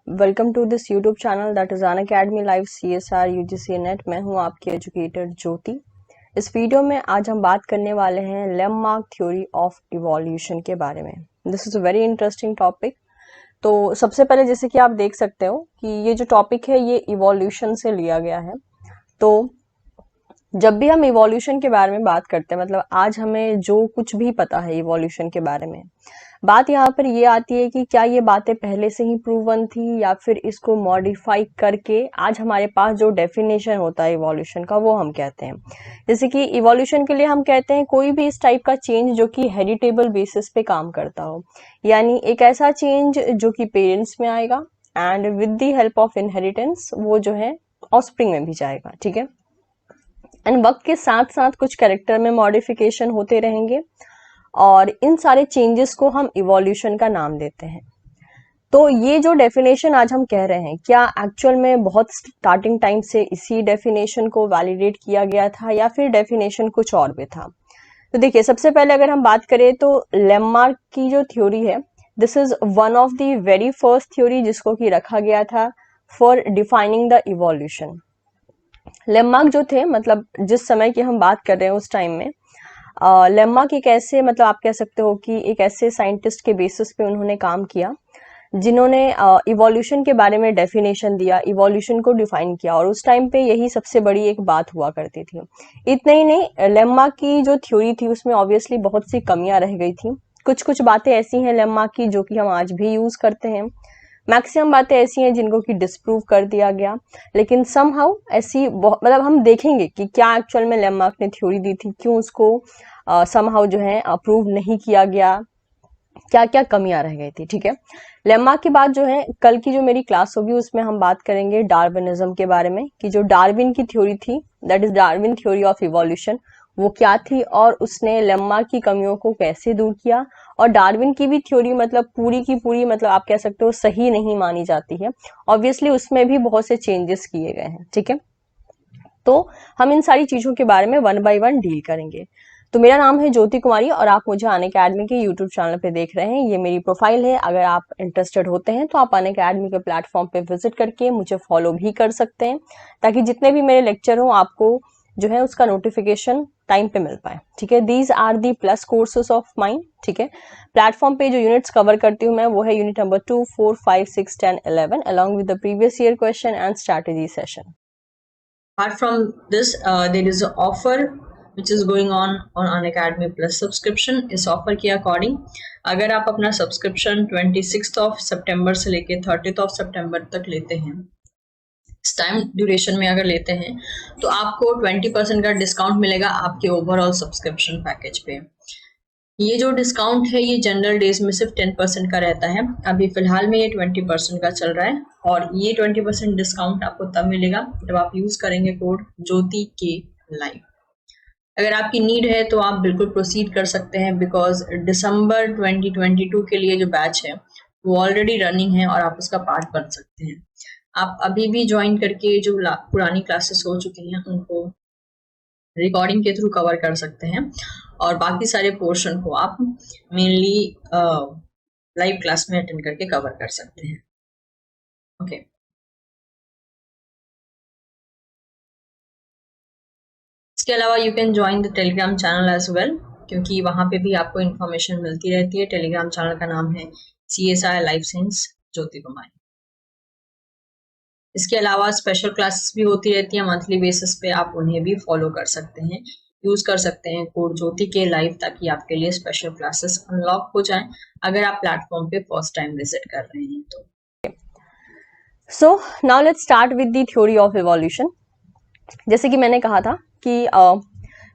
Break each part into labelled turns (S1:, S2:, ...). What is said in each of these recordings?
S1: Welcome to this YouTube channel that is Unacademy live CSR UGC net. मैं हूं आपकी educator ज्योति। इस video में आज हम बात करने वाले हैं लेममार्क थ्योरी ऑफ इवोल्यूशन के बारे में। This is a very interesting topic. तो सबसे पहले जैसे कि आप देख सकते हो कि ये जो टॉपिक है ये इवोल्यूशन से लिया गया है। तो जब भी हम इवोल्यूशन के बारे में बात करते हैं, मतलब आज हमें जो कुछ भी पता है इवोल्यूशन के बारे में, बात यहाँ पर ये आती है कि क्या ये बातें पहले से ही प्रूवन थी या फिर इसको मॉडिफाई करके आज हमारे पास जो डेफिनेशन होता है इवोल्यूशन का वो हम कहते हैं। जैसे कि इवोल्यूशन के लिए हम कहते हैं कोई भी इस टाइप का चेंज जो कि हेरिटेबल बेसिस पे काम करता हो, यानी एक ऐसा चेंज जो कि पेरेंट्स में आएगा and with the help of inheritance वो जो है ऑफस्प्रिंग में भी जाएगा। ठीक है, एंड वक्त के साथ साथ कुछ कैरेक्टर में मॉडिफिकेशन होते रहेंगे और इन सारे चेंजेस को हम इवोल्यूशन का नाम देते हैं। तो ये जो डेफिनेशन आज हम कह रहे हैं, क्या एक्चुअल में बहुत स्टार्टिंग टाइम से इसी डेफिनेशन को वैलिडेट किया गया था या फिर डेफिनेशन कुछ और भी था? तो देखिए, सबसे पहले अगर हम बात करें तो लेममार्क की जो थ्योरी है, this is one of the very first theory जिसको कि रखा गया था फॉर डिफाइनिंग द इवोल्यूशन। लेममार्क जो थे, मतलब जिस समय की हम बात कर रहे हैं उस टाइम में, लेममार्क एक ऐसे, मतलब आप कह सकते हो कि एक ऐसे साइंटिस्ट के बेसिस पे उन्होंने काम किया जिन्होंने इवोल्यूशन के बारे में डेफिनेशन दिया, इवोल्यूशन को डिफाइन किया, और उस टाइम पे यही सबसे बड़ी एक बात हुआ करती थी। इतना ही नहीं, लेममार्क की जो थ्योरी थी उसमें ऑब्वियसली बहुत सी कमियां रह गई थी। कुछ कुछ बातें ऐसी हैं लेममार्क की जो कि हम आज भी यूज करते हैं, मैक्सिमम बातें ऐसी हैं जिनको कि डिस्प्रूव कर दिया गया, लेकिन समहाउ ऐसी मतलब हम देखेंगे कि क्या एक्चुअल में लेममार्क ने थ्योरी दी थी, क्यों उसको समहाउ जो है अप्रूव नहीं किया गया, क्या क्या कमियां रह गई थी। ठीक है, लेममार्क की बात जो है कल की जो मेरी क्लास होगी उसमें हम बात करेंगे डार्विनिज्म के बारे में, कि जो डार्विन की थ्योरी थी, that is Darwin theory of evolution, वो क्या थी और उसने लेममार्क की कमियों को कैसे दूर किया। और डार्विन की भी थ्योरी मतलब पूरी की पूरी, मतलब आप कह सकते हो सही नहीं मानी जाती है, ऑब्वियसली उसमें भी बहुत से चेंजेस किए गए हैं। ठीक है, तो हम इन सारी चीजों के बारे में वन बाय वन डील करेंगे। तो मेरा नाम है ज्योति कुमारी और आप मुझे अनअकैडमी के यूट्यूब चैनल पे देख रहे हैं। ये मेरी प्रोफाइल है। अगर आप इंटरेस्टेड होते हैं तो आप अनअकैडमी के प्लेटफॉर्म पे विजिट करके मुझे फॉलो भी कर सकते हैं, ताकि जितने भी मेरे लेक्चर हो आपको जो है उसका नोटिफिकेशन टाइम पे मिल पाए। ठीक है, these are the plus courses of mind. ठीक है, प्लेटफॉर्म पे जो यूनिट्स कवर करती हूँ मैं वो है unit number 2, 4, 5, 6, 10, 11 along with the previous year question and strategy session.
S2: Apart from this, there is an offer which is going on Unacademy Plus subscription. इस ऑफर के अकॉर्डिंग अगर आप अपना सब्सक्रिप्शन 26 सितंबर से लेके 30 सितंबर तक लेते हैं, इस टाइम ड्यूरेशन में अगर लेते हैं, तो आपको 20% का डिस्काउंट मिलेगा आपके ओवरऑल सब्सक्रिप्शन पैकेज पे। ये जो डिस्काउंट है ये जनरल डेज में सिर्फ 10% का रहता है। अभी फिलहाल में ये 20% का चल रहा है, और ये 20% डिस्काउंट आपको तब मिलेगा जब आप यूज करेंगे कोड ज्योति के लाइव। अगर आपकी नीड है तो आप बिल्कुल प्रोसीड कर सकते हैं, बिकॉज दिसंबर 2022 के लिए जो बैच है वो ऑलरेडी रनिंग है और आप उसका पार्ट बन सकते हैं। आप अभी भी ज्वाइन करके जो पुरानी क्लासेस हो चुकी हैं उनको रिकॉर्डिंग के थ्रू कवर कर सकते हैं, और बाकी सारे पोर्शन को आप मेनली लाइव क्लास में अटेंड करके कवर कर सकते हैं। ओके, इसके अलावा you can join the Telegram channel as well, क्योंकि वहाँ पे भी आपको इन्फॉर्मेशन मिलती रहती है। टेलीग्राम चैनल का नाम है CSI लाइफ साइंस ज्योति कुमारी। इसके अलावा स्पेशल क्लासेस भी होती रहती हैं मंथली बेसिस पे, आप उन्हें भी फॉलो कर सकते हैं, यूज कर सकते हैं कोड ज्योति के लाइव, ताकि आपके लिए स्पेशल क्लासेस अनलॉक हो जाएं अगर आप प्लेटफॉर्म पे फर्स्ट टाइम विजिट कर रहे हैं तो।
S1: So now let's start with the theory of evolution. जैसे कि मैंने कहा था कि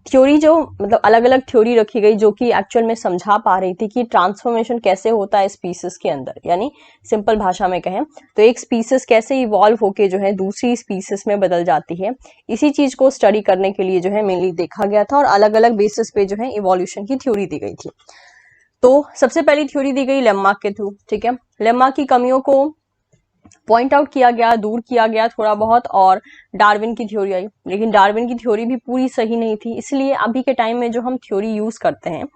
S1: थ्योरी जो, मतलब अलग अलग थ्योरी रखी गई जो कि एक्चुअल में समझा पा रही थी कि ट्रांसफॉर्मेशन कैसे होता है स्पीसीज के अंदर, यानी सिंपल भाषा में कहें तो एक स्पीसीज कैसे इवॉल्व होके जो है दूसरी स्पीसीज में बदल जाती है। इसी चीज को स्टडी करने के लिए जो है मेनली देखा गया था, और अलग अलग बेसिस पे जो है इवोल्यूशन की थ्योरी दी गई थी। तो सबसे पहली थ्योरी दी गई लेममार्क के थ्रू। ठीक है, लेममार्क की कमियों को पॉइंट आउट किया गया, दूर किया गया थोड़ा बहुत, और डार्विन की थ्योरी आई। लेकिन डार्विन की थ्योरी भी पूरी सही नहीं थी, इसलिए अभी के टाइम में जो हम थ्योरी यूज करते हैं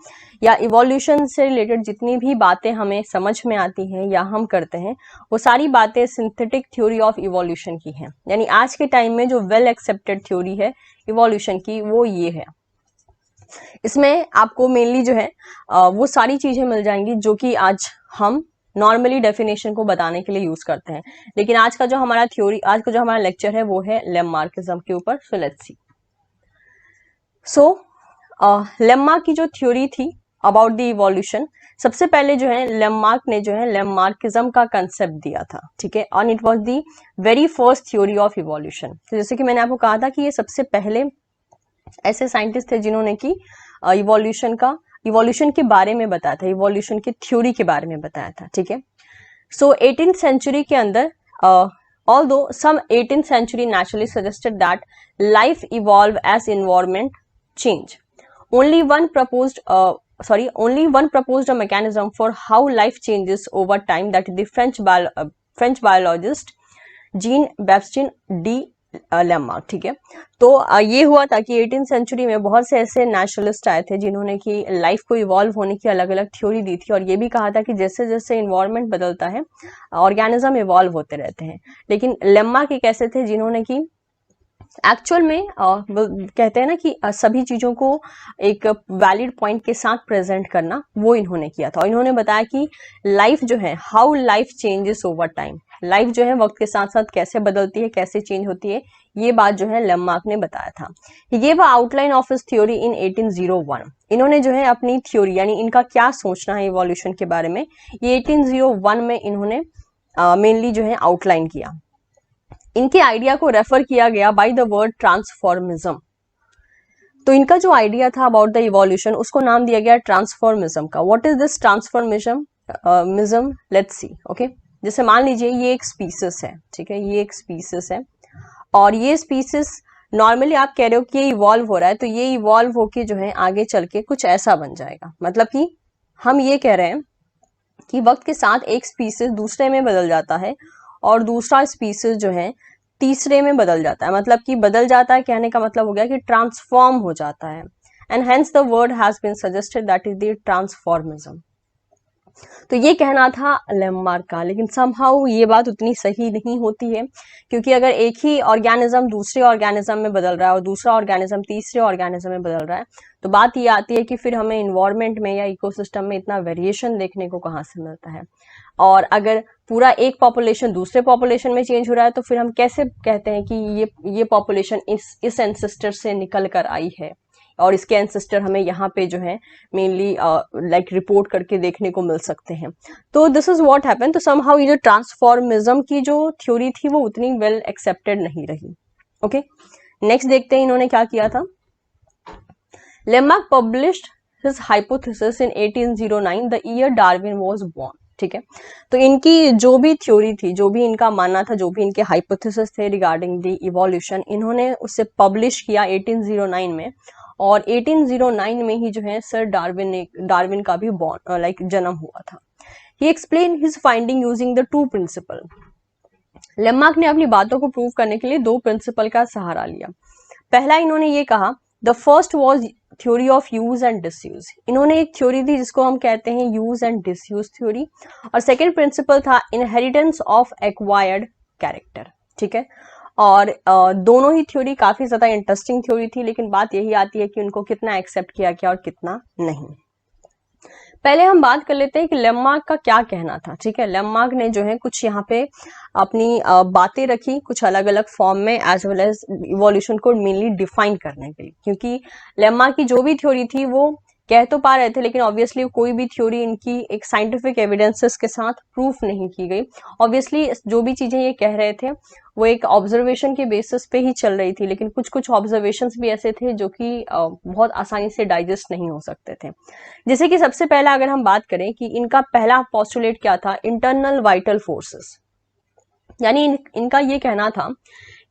S1: या इवोल्यूशन से रिलेटेड जितनी भी बातें हमें समझ में आती हैं या हम करते हैं, वो सारी बातें सिंथेटिक थ्योरी ऑफ इवोल्यूशन की हैं। यानी आज के टाइम में जो वेल एक्सेप्टेड थ्योरी है इवोल्यूशन की, वो ये है। इसमें आपको मेनली जो है वो सारी चीजें मिल जाएंगी जो कि आज हम नॉर्मली डेफिनेशन को बताने के लिए यूज करते हैं। लेकिन आज का जो हमारा थ्योरी, आज का जो हमारा लेक्चर है वो है लेमार्किज्म के ऊपर। So let's see. So lemma की जो थ्योरी थी अबाउट द इवोल्यूशन, सबसे पहले जो है लेमार्क ने जो है लेमार्किज्म का कंसेप्ट दिया था, ठीक है, और it was the very first theory of evolution. तो जैसे कि मैंने आपको कहा था कि ये सबसे पहले ऐसे साइंटिस्ट थे जिन्होंने की इवोल्यूशन के बारे में बताया था, इवोल्यूशन की थ्योरी के बारे में बताया था, ठीक है। सो 18th सेंचुरी के अंदर although some 18th century naturally suggested that life evolve as environment change, only one proposed a mechanism for how life changes over time, that is the French biologist Jean Baptiste de Lamarck, ठीक है। तो ये हुआ था कि 18th century में बहुत से ऐसे नेचुरलिस्ट आए थे जिन्होंने कि लाइफ को इवॉल्व होने की अलग अलग थ्योरी दी थी, और ये भी कहा था कि जैसे जैसे इन्वायरमेंट बदलता है ऑर्गेनिज्म इवॉल्व होते रहते हैं। लेकिन लेमार्क एक ऐसे थे जिन्होंने कि एक्चुअल में कहते हैं ना कि सभी चीजों को एक वैलिड पॉइंट के साथ प्रेजेंट करना, वो इन्होंने किया था। और इन्होंने बताया कि लाइफ जो है, how life changes over time, life जो है वक्त के साथ साथ कैसे बदलती है, कैसे चेंज होती है, ये बात जो है लेमार्क ने बताया था। ये वो आउटलाइन ऑफ हिज थ्योरी इन 1801। इन्होंने जो है अपनी थ्योरी, यानी इनका क्या सोचना है इवोल्यूशन के बारे में, ये 1801 में इन्होंने मेनली जो है आउटलाइन किया। इनके आइडिया को रेफर किया गया बाय द वर्ड ट्रांसफॉर्मिज्म। तो इनका जो आइडिया था अबाउट द इवोल्यूशन, उसको नाम दिया गया ट्रांसफॉर्मिज्म का। What is this transformism? Let's see. Okay, जैसे मान लीजिए ये एक स्पीसीज है, ठीक है, ये एक स्पीसीज है, और ये स्पीसीज नॉर्मली आप कह रहे हो कि ये इवॉल्व हो रहा है, तो ये इवॉल्व होके जो है आगे चल के कुछ ऐसा बन जाएगा। मतलब कि हम ये कह रहे हैं कि वक्त के साथ एक स्पीसीज दूसरे में बदल जाता है और दूसरा स्पीसीज जो है तीसरे में बदल जाता है। मतलब कि बदल जाता है, कहने का मतलब हो गया कि ट्रांसफॉर्म हो जाता है, and hence the word has been suggested, that is the transformism. तो ये कहना था लेमार्क का। लेकिन समहाउ ये बात उतनी सही नहीं होती है, क्योंकि अगर एक ही ऑर्गेनिज्म दूसरे ऑर्गेनिज्म में बदल रहा है और दूसरा ऑर्गेनिज्म तीसरे ऑर्गेनिज्म में बदल रहा है, तो बात ये आती है कि फिर हमें इन्वायरमेंट में या इकोसिस्टम में इतना वेरिएशन देखने को कहाँ से मिलता है। और अगर पूरा एक पॉपुलेशन दूसरे पॉपुलेशन में चेंज हो रहा है, तो फिर हम कैसे कहते हैं कि ये पॉपुलेशन इस एंसेस्टर से निकल कर आई है और इसके एंसेस्टर हमें यहाँ पे जो है मेनली लाइक रिपोर्ट करके देखने को मिल सकते हैं। तो दिस इज व्हाट हैपन। तो समहाउ ये जो ट्रांसफॉर्मिज्म की जो थ्योरी थी वो उतनी वेल एक्सेप्टेड नहीं रही। ओके, नेक्स्ट देखते हैं इन्होंने क्या किया था। Lamarck published his hypothesis in 1809, the year Darwin was born, ठीक है। तो इनकी जो भी थ्योरी थी, जो भी इनका मानना था, जो भी इनके हाइपोथेसिस थे रिगार्डिंग द इवोल्यूशन, इन्होंने उसे पब्लिश किया 1809 में। और 1809 में ही जो है सर डार्विन का भी लाइक जन्म हुआ था। He explain his finding using the two principle. Lamarck ने अपनी बातों को प्रूव करने के लिए दो प्रिंसिपल का सहारा लिया। पहला इन्होंने ये कहा, the first was theory of use and disuse. इन्होंने एक थ्योरी थी जिसको हम कहते हैं यूज एंड डिसयूज थ्योरी, और सेकेंड प्रिंसिपल था इनहेरिटेंस ऑफ एक्वायर्ड कैरेक्टर, ठीक है। और दोनों ही थ्योरी काफी ज्यादा इंटरेस्टिंग थ्योरी थी, लेकिन बात यही आती है कि उनको कितना एक्सेप्ट किया गया और कितना नहीं। पहले हम बात कर लेते हैं कि लेमार्क का क्या कहना था, ठीक है। लेमार्क ने जो है कुछ यहाँ पे अपनी बातें रखी कुछ अलग अलग फॉर्म में, एज वेल एज इवोल्यूशन को मेनली डिफाइन करने के लिए, क्योंकि लेमार्क की जो भी थ्योरी थी वो कह तो पा रहे थे, लेकिन ऑब्वियसली कोई भी थ्योरी इनकी एक साइंटिफिक एविडेंसेस के साथ प्रूफ नहीं की गई। ऑब्वियसली जो भी चीजें ये कह रहे थे वो एक ऑब्जर्वेशन के बेसिस पे ही चल रही थी, लेकिन कुछ कुछ ऑब्जर्वेशंस भी ऐसे थे जो कि बहुत आसानी से डाइजेस्ट नहीं हो सकते थे। जैसे कि सबसे पहला अगर हम बात करें कि इनका पहला पोस्टुलेट क्या था, इंटरनल वाइटल फोर्सेस। यानी इनका ये कहना था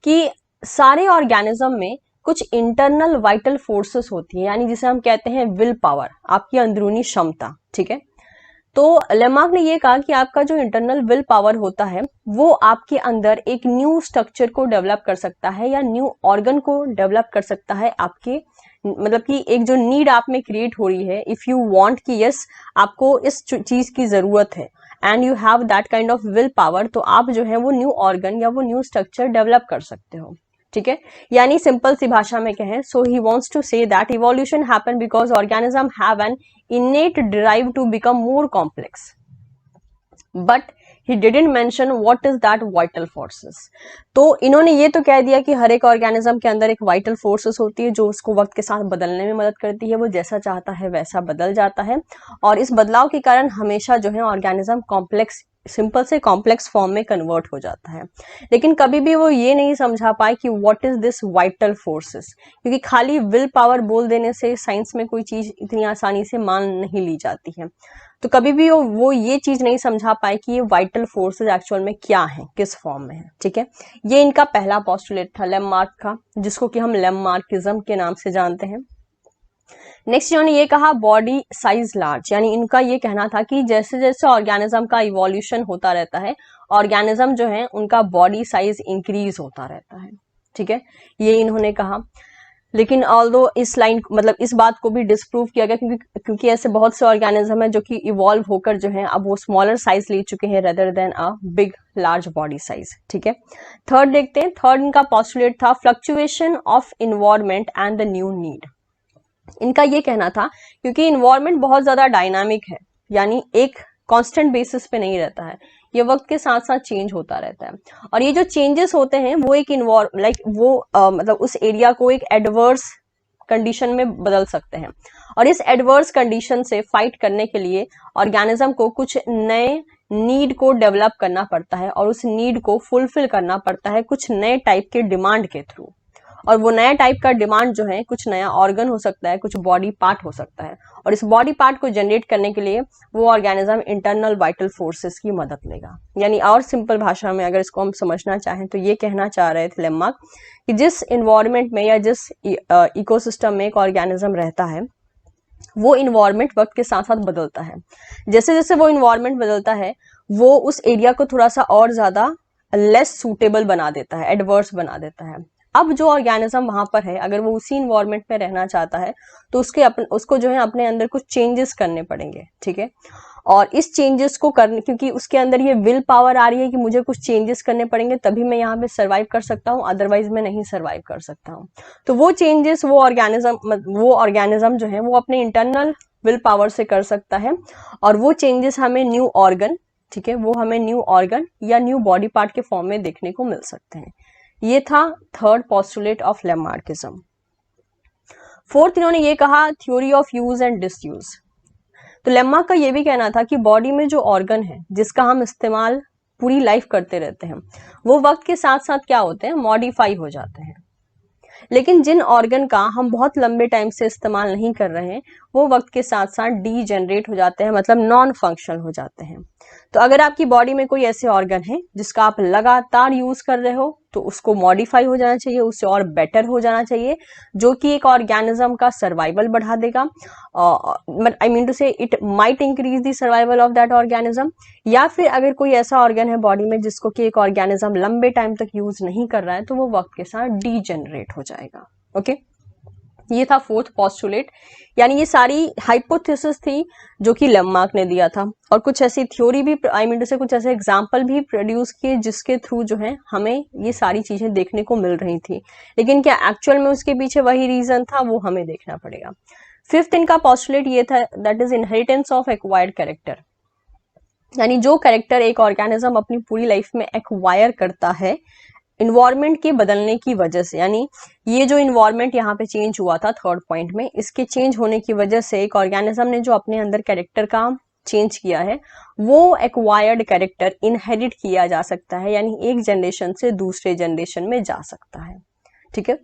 S1: कि सारे ऑर्गेनिज्म में कुछ इंटरनल वाइटल फोर्सेस होती है, यानी जिसे हम कहते हैं विल पावर, आपकी अंदरूनी क्षमता, ठीक है। तो लेमार्क ने ये कहा कि आपका जो इंटरनल विल पावर होता है वो आपके अंदर एक न्यू स्ट्रक्चर को डेवलप कर सकता है या न्यू ऑर्गन को डेवलप कर सकता है आपके, मतलब कि एक जो नीड आप में क्रिएट हो रही है, इफ यू वांट कि यस आपको इस चीज की जरूरत है and you have that kind of will power, तो आप जो है वो न्यू ऑर्गन या वो न्यू स्ट्रक्चर डेवलप कर सकते हो। ठीक है, यानी सिंपल सी भाषा में कहें, so he wants to say that evolution happen because organism have an innate drive to become more complex, but he didn't mention what is that vital forces। तो इन्होंने ये तो कह दिया कि हर एक ऑर्गेनिज्म के अंदर एक वाइटल फोर्सेस होती है जो उसको वक्त के साथ बदलने में मदद करती है, वो जैसा चाहता है वैसा बदल जाता है, और इस बदलाव के कारण हमेशा जो है ऑर्गेनिज्म कॉम्प्लेक्स, सिंपल से कॉम्प्लेक्स फॉर्म में कन्वर्ट हो जाता है। लेकिन कभी भी वो ये नहीं समझा पाए कि what is this vital forces, क्योंकि खाली विल पावर बोल देने से साइंस में कोई चीज इतनी आसानी से मान नहीं ली जाती है। तो कभी भी वो ये चीज नहीं समझा पाए कि ये वाइटल फोर्सेस एक्चुअल में क्या है, किस फॉर्म में है। ठीक है, ये इनका पहला पोस्टुलेट था लेमार्क का, जिसको कि हम लेमार्किज्म के नाम से जानते हैं। नेक्स्ट इन्होंने ये कहा बॉडी साइज लार्ज, यानी इनका ये कहना था कि जैसे जैसे ऑर्गेनिज्म का इवोल्यूशन होता रहता है, ऑर्गेनिज्म जो है उनका बॉडी साइज इंक्रीज होता रहता है। ठीक है, ये इन्होंने कहा। लेकिन ऑल्दो इस लाइन, मतलब इस बात को भी डिस्प्रूव किया गया, क्योंकि ऐसे बहुत से ऑर्गेनिज्म है जो कि इवॉल्व होकर जो है अब वो स्मॉलर साइज ले चुके हैं rather than a big large body size. ठीक है, थर्ड देखते हैं। थर्ड इनका पोस्टुलेट था fluctuation of environment and the new need. इनका ये कहना था क्योंकि इन्वायरमेंट बहुत ज्यादा डायनामिक है, यानी एक कांस्टेंट बेसिस पे नहीं रहता है, ये वक्त के साथ साथ चेंज होता रहता है, और ये जो चेंजेस होते हैं वो एक मतलब उस एरिया को एक एडवर्स कंडीशन में बदल सकते हैं, और इस एडवर्स कंडीशन से फाइट करने के लिए ऑर्गेनिज्म को कुछ नए नीड को डेवलप करना पड़ता है, और उस नीड को फुलफिल करना पड़ता है कुछ नए टाइप के डिमांड के थ्रू। और वो नया टाइप का डिमांड जो है कुछ नया ऑर्गन हो सकता है, कुछ बॉडी पार्ट हो सकता है, और इस बॉडी पार्ट को जनरेट करने के लिए वो ऑर्गेनिज्म इंटरनल वाइटल फोर्सेस की मदद लेगा। यानी और सिंपल भाषा में अगर इसको हम समझना चाहें तो ये कहना चाह रहे थे लेमार्क कि जिस इन्वायरमेंट में या जिस इकोसिस्टम में एक ऑर्गेनिज्म रहता है, वो इन्वायरमेंट वक्त के साथ साथ बदलता है। जैसे जैसे वो इन्वायरमेंट बदलता है, वो उस एरिया को थोड़ा सा और ज्यादा लेस सूटेबल बना देता है, एडवर्स बना देता है। अब जो ऑर्गेनिज्म वहां पर है, अगर वो उसी इन्वायरमेंट में रहना चाहता है तो उसको जो है अपने अंदर कुछ चेंजेस करने पड़ेंगे। ठीक है, और इस चेंजेस को करने, क्योंकि उसके अंदर ये विल पावर आ रही है कि मुझे कुछ चेंजेस करने पड़ेंगे तभी मैं यहाँ पे सर्वाइव कर सकता हूँ, अदरवाइज मैं नहीं सर्वाइव कर सकता हूँ। तो वो चेंजेस वो ऑर्गेनिज्म जो है वो अपने इंटरनल विल पावर से कर सकता है, और वो चेंजेस हमें न्यू ऑर्गन, ठीक है, वो हमें न्यू ऑर्गन या न्यू बॉडी पार्ट के फॉर्म में देखने को मिल सकते हैं। ये था third postulate of Lamarckism. Fourth इन्होंने ये कहा theory of use and disuse. तो लेमार्क का ये भी कहना था कि बॉडी में जो ऑर्गन है जिसका हम इस्तेमाल पूरी लाइफ करते रहते हैं, वो वक्त के साथ साथ क्या होते हैं, मॉडिफाई हो जाते हैं। लेकिन जिन ऑर्गन का हम बहुत लंबे टाइम से इस्तेमाल नहीं कर रहे हैं, वो वक्त के साथ साथ डीजेनरेट हो जाते हैं, मतलब नॉन फंक्शनल हो जाते हैं। तो अगर आपकी बॉडी में कोई ऐसे ऑर्गन है जिसका आप लगातार यूज कर रहे हो, तो उसको मॉडिफाई हो जाना चाहिए, उससे और बेटर हो जाना चाहिए, जो कि एक ऑर्गेनिज्म का सर्वाइवल बढ़ा देगा। आई मीन टू से it might increase the survival of that organism. या फिर अगर कोई ऐसा ऑर्गन है बॉडी में जिसको कि एक ऑर्गेनिज्म लंबे टाइम तक यूज नहीं कर रहा है, तो वो वक्त के साथ डीजेनरेट हो जाएगा। ओके, ये था फोर्थ पोस्टुलेट। यानी ये सारी हाइपोथेसिस थी जो कि लेमार्क ने दिया था, और कुछ ऐसी थ्योरी भी, आई मीन टू से कुछ ऐसे एग्जाम्पल भी प्रोड्यूस किए जिसके थ्रू जो है हमें ये सारी चीजें देखने को मिल रही थी। लेकिन क्या एक्चुअल में उसके पीछे वही रीजन था, वो हमें देखना पड़ेगा। फिफ्थ इनका पोस्टुलेट ये था, that is inheritance of acquired character. यानी जो कैरेक्टर एक ऑर्गेनिज्म अपनी पूरी लाइफ में एक्वायर करता है इन्वायरमेंट के बदलने की वजह से, यानी ये जो इन्वायरमेंट यहाँ पे चेंज हुआ था थर्ड पॉइंट में, इसके चेंज होने की वजह से एक ऑर्गेनिज्म ने जो अपने अंदर कैरेक्टर का चेंज किया है, वो एक्वायर्ड कैरेक्टर इनहेरिट किया जा सकता है, यानी एक जनरेशन से दूसरे जनरेशन में जा सकता है। ठीक है,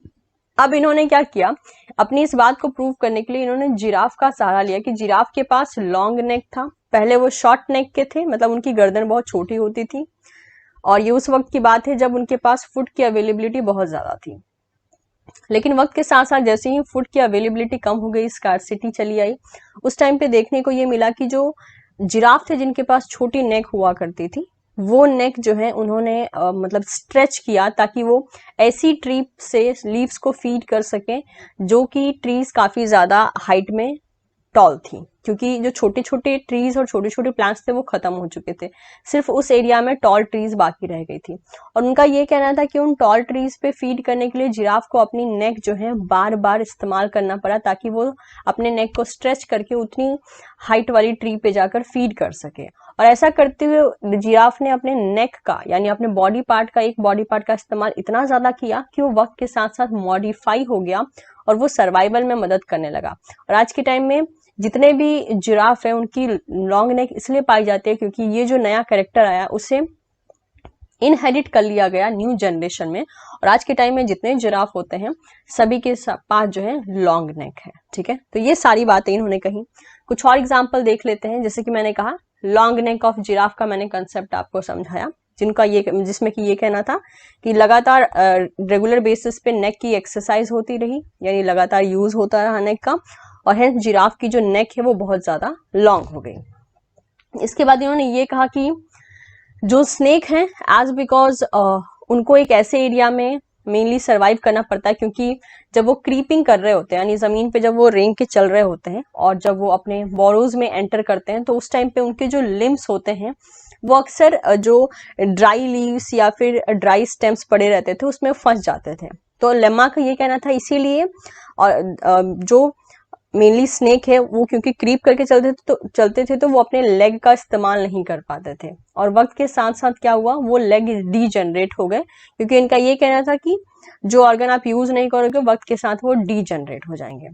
S1: अब इन्होंने क्या किया, अपनी इस बात को प्रूव करने के लिए इन्होंने जिराफ का सहारा लिया कि जिराफ के पास लॉन्ग नेक था, पहले वो शॉर्ट नेक के थे, मतलब उनकी गर्दन बहुत छोटी होती थी, और ये उस वक्त की बात है जब उनके पास फूड की अवेलेबिलिटी बहुत ज्यादा थी। लेकिन वक्त के साथ साथ जैसे ही फूड की अवेलेबिलिटी कम हो गई, स्कार्सिटी चली आई, उस टाइम पे देखने को ये मिला कि जो जिराफ थे जिनके पास छोटी नेक हुआ करती थी, वो नेक जो है उन्होंने मतलब स्ट्रेच किया ताकि वो ऐसी ट्री से लीव्स को फीड कर सके जो कि ट्रीज काफी ज्यादा हाइट में टॉल थी, क्योंकि जो छोटे छोटे ट्रीज और छोटे छोटे प्लांट्स थे वो खत्म हो चुके थे, सिर्फ उस एरिया में टॉल ट्रीज बाकी रह गई थी। और उनका ये कहना था कि उन टॉल ट्रीज पे फीड करने के लिए जिराफ को अपनी नेक जो है बार बार इस्तेमाल करना पड़ा ताकि वो अपने नेक को स्ट्रेच करके उतनी हाइट वाली ट्री पे जाकर फीड कर सके। और ऐसा करते हुए जिराफ ने अपने नेक का यानी अपने बॉडी पार्ट का, एक बॉडी पार्ट का इस्तेमाल इतना ज्यादा किया कि वो वक्त के साथ साथ मॉडिफाई हो गया और वो सर्वाइवल में मदद करने लगा। और आज के टाइम में जितने भी जिराफ है उनकी लॉन्ग नेक इसलिए पाई जाती है क्योंकि ये जो नया कैरेक्टर आया उसे इनहेरिट कर लिया गया न्यू जनरेशन में। और आज के टाइम में जितने जिराफ होते हैं सभी के पास जो है लॉन्ग नेक है। ठीक है, तो ये सारी बातें इन्होंने कही। कुछ और एग्जाम्पल देख लेते हैं। जैसे कि मैंने कहा लॉन्ग नेक ऑफ जिराफ का मैंने कंसेप्ट आपको समझाया, जिसमें कि ये कहना था कि लगातार रेगुलर बेसिस पे नेक की एक्सरसाइज होती रही, यानी लगातार यूज होता रहा नेक का, और हेंस जिराफ की जो नेक है वो बहुत ज्यादा लॉन्ग हो गई। इसके बाद इन्होंने ये कहा कि जो स्नेक हैं एज बिकॉज उनको एक ऐसे एरिया में मेनली सरवाइव करना पड़ता है, क्योंकि जब वो क्रीपिंग कर रहे होते हैं यानी जमीन पे जब वो रेंग के चल रहे होते हैं और जब वो अपने बोरोज में एंटर करते हैं तो उस टाइम पे उनके जो लिम्स होते हैं वो अक्सर जो ड्राई लीव्स या फिर ड्राई स्टेम्स पड़े रहते थे उसमें फंस जाते थे। तो लेम्मा का ये कहना था इसीलिए, और जो मेनली स्नेक है वो क्योंकि क्रीप करके चलते थे तो वो अपने लेग का इस्तेमाल नहीं कर पाते थे, और वक्त के साथ साथ क्या हुआ वो लेग डीजनरेट हो गए, क्योंकि इनका ये कहना था कि जो ऑर्गन आप यूज नहीं करोगे वक्त के साथ वो डीजनरेट हो जाएंगे।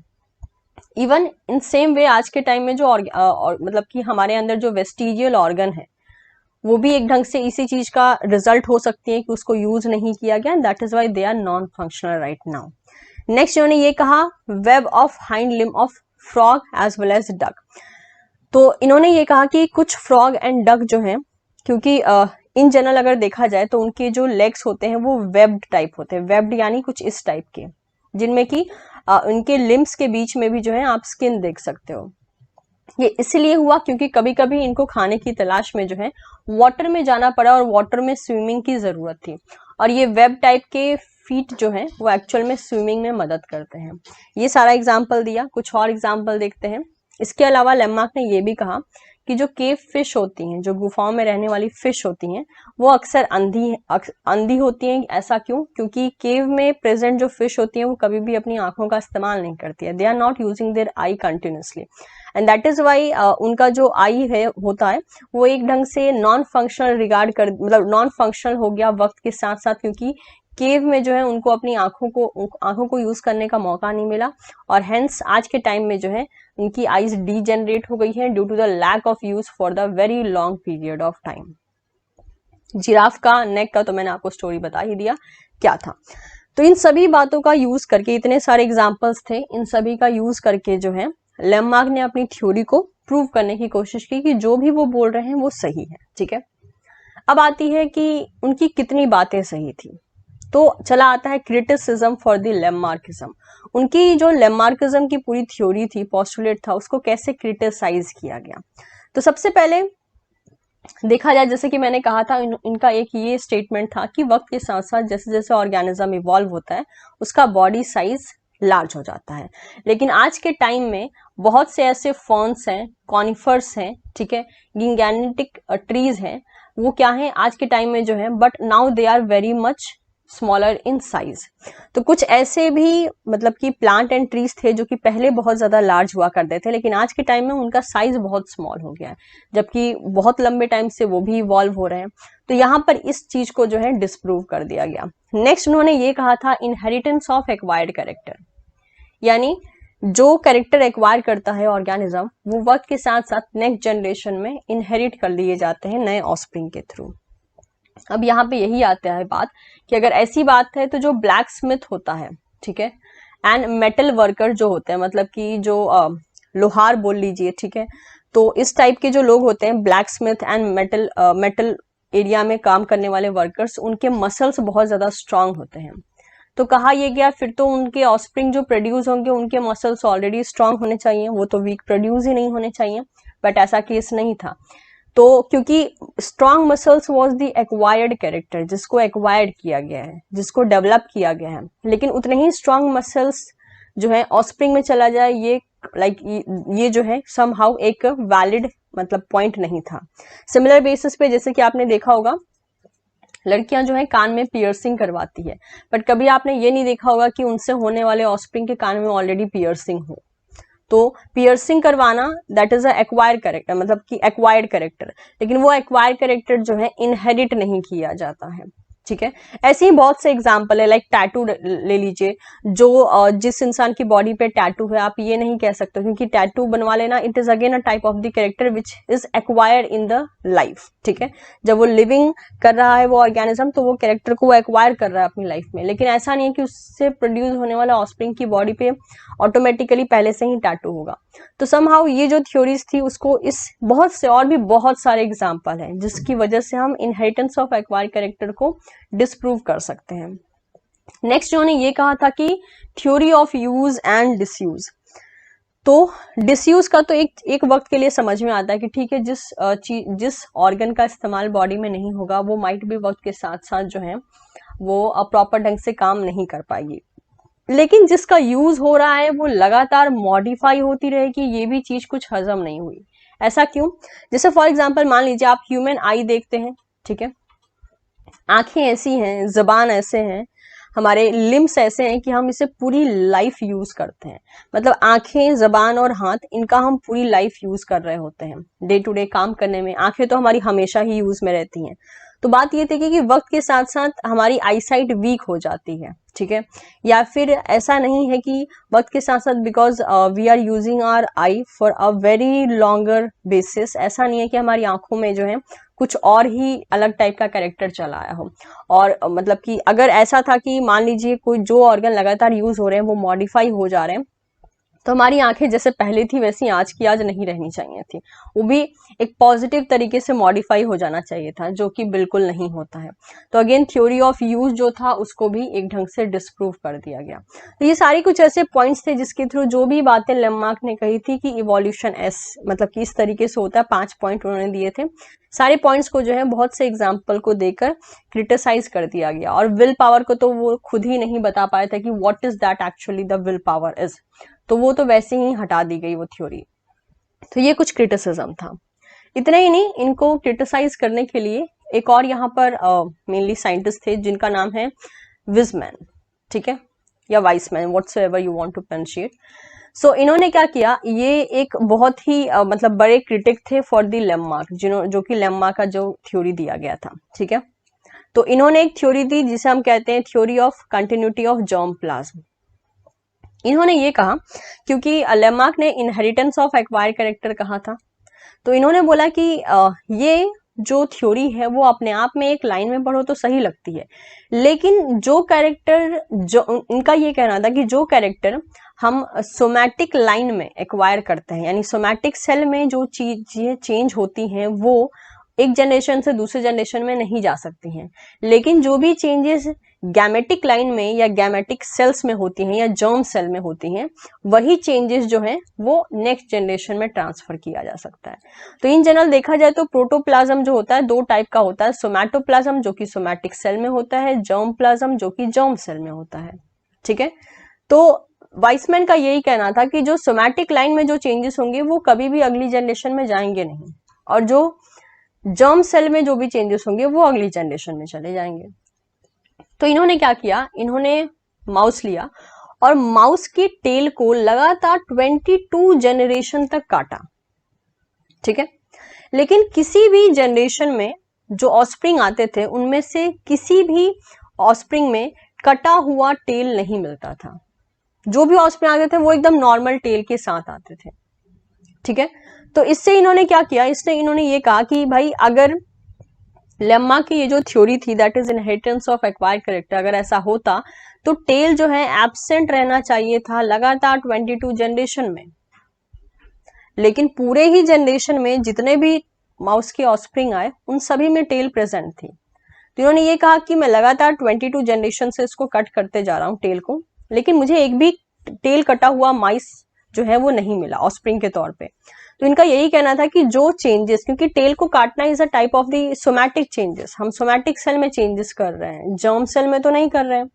S1: इवन इन सेम वे आज के टाइम में जो मतलब कि हमारे अंदर जो वेस्टिजियल ऑर्गन है वो भी एक ढंग से इसी चीज का रिजल्ट हो सकती है कि उसको यूज नहीं किया गया, that is why they are non functional right now. Next इन्होंने ये कहा web of hind limb of frog as well as duck. तो इन्होंने ये कहा कि कुछ फ्रॉग एंड डक जो हैं, क्योंकि इन जनरल अगर देखा जाए तो उनके जो लेग्स होते हैं वो वेब्ड टाइप होते हैं, वेब्ड यानी कुछ इस टाइप के, जिनमें कि उनके लिम्स के बीच में भी जो है आप स्किन देख सकते हो। ये इसलिए हुआ क्योंकि कभी कभी इनको खाने की तलाश में जो है वाटर में जाना पड़ा और वाटर में स्विमिंग की जरूरत थी, और ये वेब टाइप के फीट जो हैं वो एक्चुअल में स्विमिंग में मदद करते हैं। ये सारा एग्जाम्पल दिया। कुछ और एग्जाम्पल देखते हैं। इसके अलावा लेम्मार्क ने ये भी कहा कि जो केव फिश होती हैं, जो गुफाओं में रहने वाली फिश होती हैं, वो अक्सर अंधी होती हैं। ऐसा क्यों? क्योंकि केव में प्रेजेंट जो फिश होती हैं वो कभी भी अपनी आंखों का इस्तेमाल नहीं करती है, they are not using their eye continuously, and that is why उनका जो आई है होता है वो एक ढंग से नॉन फंक्शनल मतलब नॉन फंक्शनल हो गया वक्त के साथ साथ, क्योंकि केव में जो है उनको अपनी आंखों को यूज करने का मौका नहीं मिला, और हेंस आज के टाइम में जो है उनकी आईज डीजेनरेट हो गई है due to the lack of use for the very long period of time. Giraffe का नेक का तो मैंने आपको स्टोरी बता ही दिया क्या था। तो इन सभी बातों का यूज करके, इतने सारे एग्जाम्पल्स थे, इन सभी का यूज करके जो है लेम्मार्क ने अपनी थ्योरी को प्रूव करने की कोशिश की कि जो भी वो बोल रहे हैं वो सही है। ठीक है, अब आती है कि उनकी कितनी बातें सही थी। तो चला आता है क्रिटिसिज्म फॉर द लेम्मार्किज्म। उनकी जो लेम्मार्किज्म की पूरी थ्योरी थी, पोस्टुलेट था, उसको कैसे क्रिटिसाइज किया गया। तो सबसे पहले देखा जाए, जैसे कि मैंने कहा था, इनका एक ये स्टेटमेंट था कि वक्त के साथ साथ जैसे जैसे ऑर्गेनिज्म इवॉल्व होता है उसका बॉडी साइज लार्ज हो जाता है। लेकिन आज के टाइम में बहुत से ऐसे फर्न्स हैं, कॉनिफर्स हैं, ठीक है, गिंगैनेटिक ट्रीज हैं, वो क्या है आज के टाइम में जो है, but now they are very much smaller in size. तो कुछ ऐसे भी मतलब कि प्लांट एंड ट्रीज थे जो कि पहले बहुत ज्यादा लार्ज हुआ करते थे, लेकिन आज के टाइम में उनका साइज बहुत स्मॉल हो गया है, जबकि बहुत लंबे टाइम से वो भी इवॉल्व हो रहे हैं। तो यहाँ पर इस चीज को जो है डिस्प्रूव कर दिया गया। नेक्स्ट उन्होंने ये कहा था इनहेरिटेंस ऑफ एक्वायर्ड कैरेक्टर, यानी जो कैरेक्टर एक्वायर करता है ऑर्गेनिज्म वो वक्त के साथ साथ नेक्स्ट जनरेशन में इनहेरिट कर लिए जाते हैं नए ऑफस्प्रिंग के थ्रू। अब यहाँ पे यही आता है बात कि अगर ऐसी बात है तो जो ब्लैक स्मिथ होता है, ठीक है, एंड मेटल वर्कर जो होते हैं, मतलब कि जो लोहार बोल लीजिए, ठीक है, तो इस टाइप के जो लोग होते हैं black Smith and metal area में काम करने वाले वर्कर्स, उनके मसल्स बहुत ज्यादा स्ट्रांग होते हैं। तो कहा यह गया फिर तो उनके ऑफस्प्रिंग जो प्रोड्यूस होंगे उनके मसल्स ऑलरेडी स्ट्रांग होने चाहिए, वो तो वीक प्रोड्यूस ही नहीं होने चाहिए। बट ऐसा केस नहीं था। तो क्योंकि strong muscles was the acquired character, जिसको एक्वायर्ड किया गया है, जिसको डेवलप किया गया है, लेकिन उतने ही स्ट्रॉन्ग मसल्स जो है ऑस्प्रिंग में चला जाए, ये ये जो है समहाउ एक वैलिड मतलब पॉइंट नहीं था। सिमिलर बेसिस पे जैसे कि आपने देखा होगा लड़कियां जो है कान में पियर्सिंग करवाती है, बट कभी आपने ये नहीं देखा होगा कि उनसे होने वाले ऑस्प्रिंग के कान में ऑलरेडी पियर्सिंग हो। तो पियर्सिंग करवाना that is a acquired character, मतलब कि एक्वायर्ड कैरेक्टर, लेकिन वो एक्वायर्ड कैरेक्टर जो है इनहेरिट नहीं किया जाता है। ठीक है, ऐसे ही बहुत से एग्जाम्पल है, लाइक टैटू ले लीजिए। जो जिस इंसान की बॉडी पे टैटू है, आप ये नहीं कह सकते क्योंकि टैटू बनवा लेना it is again a type of the character which is acquired in the life. ठीक है, जब वो लिविंग कर रहा है वो ऑर्गेनिज्म, तो वो कैरेक्टर को वो एक्वायर कर रहा है अपनी लाइफ में, लेकिन ऐसा नहीं है कि उससे प्रोड्यूस होने वाला ऑस्प्रिंग की बॉडी पे ऑटोमेटिकली पहले से ही टैटू होगा। तो समहाउ ये जो थ्योरीज थी उसको इस बहुत से और भी बहुत सारे एग्जाम्पल हैं जिसकी वजह से हम इनहेरिटेंस ऑफ एक्वायर्ड कैरेक्टर को डिस्प्रूव कर सकते हैं। नेक्स्ट जो ने ये कहा था कि theory of use and disuse. तो डिसयूज का तो एक वक्त के लिए समझ में आता है कि ठीक है, जिस ऑर्गन का इस्तेमाल बॉडी में नहीं होगा वो माइट भी वक्त के साथ साथ जो है वो प्रॉपर ढंग से काम नहीं कर पाएगी, लेकिन जिसका यूज हो रहा है वो लगातार मॉडिफाई होती रहेगी, ये भी चीज कुछ हजम नहीं हुई। ऐसा क्यों? जैसे फॉर एग्जांपल मान लीजिए आप ह्यूमन आई देखते हैं, ठीक है, आंखें ऐसी हैं, जबान ऐसे हैं, हमारे लिम्स ऐसे हैं कि हम इसे पूरी लाइफ यूज करते हैं। मतलब आंखें, जबान और हाथ, इनका हम पूरी लाइफ यूज कर रहे होते हैं डे टू डे काम करने में। आंखें तो हमारी हमेशा ही यूज में रहती हैं। तो बात ये थी कि वक्त के साथ साथ हमारी आईसाइट वीक हो जाती है, ठीक है, या फिर ऐसा नहीं है कि वक्त के साथ साथ because we are using our eye for a very longer basis, ऐसा नहीं है कि हमारी आंखों में जो है कुछ और ही अलग टाइप का कैरेक्टर चला आया हो। और मतलब कि अगर ऐसा था कि मान लीजिए कोई जो ऑर्गन लगातार यूज हो रहे हैं वो मॉडिफाई हो जा रहे हैं, तो हमारी आंखें जैसे पहले थी वैसी आज की आज नहीं रहनी चाहिए थी, वो भी एक पॉजिटिव तरीके से मॉडिफाई हो जाना चाहिए था, जो कि बिल्कुल नहीं होता है। तो अगेन थ्योरी ऑफ यूज जो था उसको भी एक ढंग से डिस्प्रूव कर दिया गया। तो ये सारी कुछ ऐसे पॉइंट्स थे जिसके थ्रू जो भी बातें लेमार्क ने कही थी कि इवोल्यूशन मतलब कि इस तरीके से होता है, 5 पॉइंट उन्होंने दिए थे। सारे पॉइंट्स को जो है बहुत से एग्जाम्पल को देकर क्रिटिसाइज कर दिया गया। और विल पावर को तो वो खुद ही नहीं बता पाए थे कि what is that actually the will power is, तो वो तो वैसे ही हटा दी गई वो थ्योरी। तो ये कुछ क्रिटिसिज्म था। इतना ही नहीं, इनको क्रिटिसाइज करने के लिए एक और यहाँ पर मेनली साइंटिस्ट थे जिनका नाम है विजमैन, ठीक है, या Weismann, whatsoever you want to pronunciate. So इन्होंने क्या किया, ये एक बहुत ही मतलब बड़े क्रिटिक थे फॉर द लेमार्क, जो कि लेमार्क का जो थ्योरी दिया गया था, ठीक है। तो इन्होंने एक थ्योरी दी जिसे हम कहते हैं theory of continuity of germ plasm. इन्होंने ये कहा, क्योंकि लेमार्क ने इनहेरिटेंस ऑफ एक्वायर्ड कैरेक्टर कहा था, तो इन्होंने बोला कि ये जो थ्योरी है वो अपने आप में एक लाइन में पढ़ो तो सही लगती है, लेकिन जो कैरेक्टर, जो इनका ये कहना था कि जो कैरेक्टर हम सोमैटिक लाइन में एक्वायर करते हैं, यानी सोमैटिक सेल में जो चीजें चेंज होती हैं वो एक जनरेशन से दूसरे जनरेशन में नहीं जा सकती हैं, लेकिन जो भी चेंजेस गैमेटिक लाइन में या गैमेटिक सेल्स में होती हैं या जर्म सेल में होती हैं, वही चेंजेस जो हैं वो नेक्स्ट जनरेशन में ट्रांसफर किया जा सकता है। तो इन जनरल देखा जाए तो प्रोटोप्लाज्म जो होता है 2 टाइप का होता है, सोमैटोप्लाज्म जो कि सोमैटिक सेल में होता है, जर्म प्लाज्म जो कि जर्म सेल में होता है, ठीक है। तो वाइसमैन का यही कहना था कि जो सोमैटिक लाइन में जो चेंजेस होंगे वो कभी भी अगली जनरेशन में जाएंगे नहीं, और जो जर्म सेल में जो भी चेंजेस होंगे वो अगली जनरेशन में चले जाएंगे। तो इन्होंने क्या किया, इन्होंने माउस लिया और माउस की टेल को लगातार 22 जनरेशन तक काटा, ठीक है, लेकिन किसी भी जनरेशन में जो ऑस्प्रिंग आते थे उनमें से किसी भी ऑस्प्रिंग में कटा हुआ टेल नहीं मिलता था। जो भी ऑस्प्रिंग आते थे वो एकदम नॉर्मल टेल के साथ आते थे, ठीक है। तो इससे इन्होंने क्या किया, इन्होंने ये कहा कि भाई अगर लेम्मा की ये जो थ्योरी थी that is inheritance of acquired character, अगर ऐसा होता तो टेल जो है एब्सेंट रहना चाहिए था लगातार 22 जनरेशन में, लेकिन पूरे ही जनरेशन में जितने भी माउस के ऑस्प्रिंग आए उन सभी में टेल प्रेजेंट थी। तो इन्होंने ये कहा कि मैं लगातार 22 जनरेशन से इसको कट करते जा रहा हूँ टेल को, लेकिन मुझे एक भी टेल कटा हुआ माइस जो है वो नहीं मिला ऑस्प्रिंग के तौर पे। तो इनका यही कहना था कि जो चेंजेस, क्योंकि टेल को काटना is a type of the somatic changes, हम सोमैटिक सेल में चेंजेस कर रहे हैं, जर्म सेल में तो नहीं कर रहे हैं।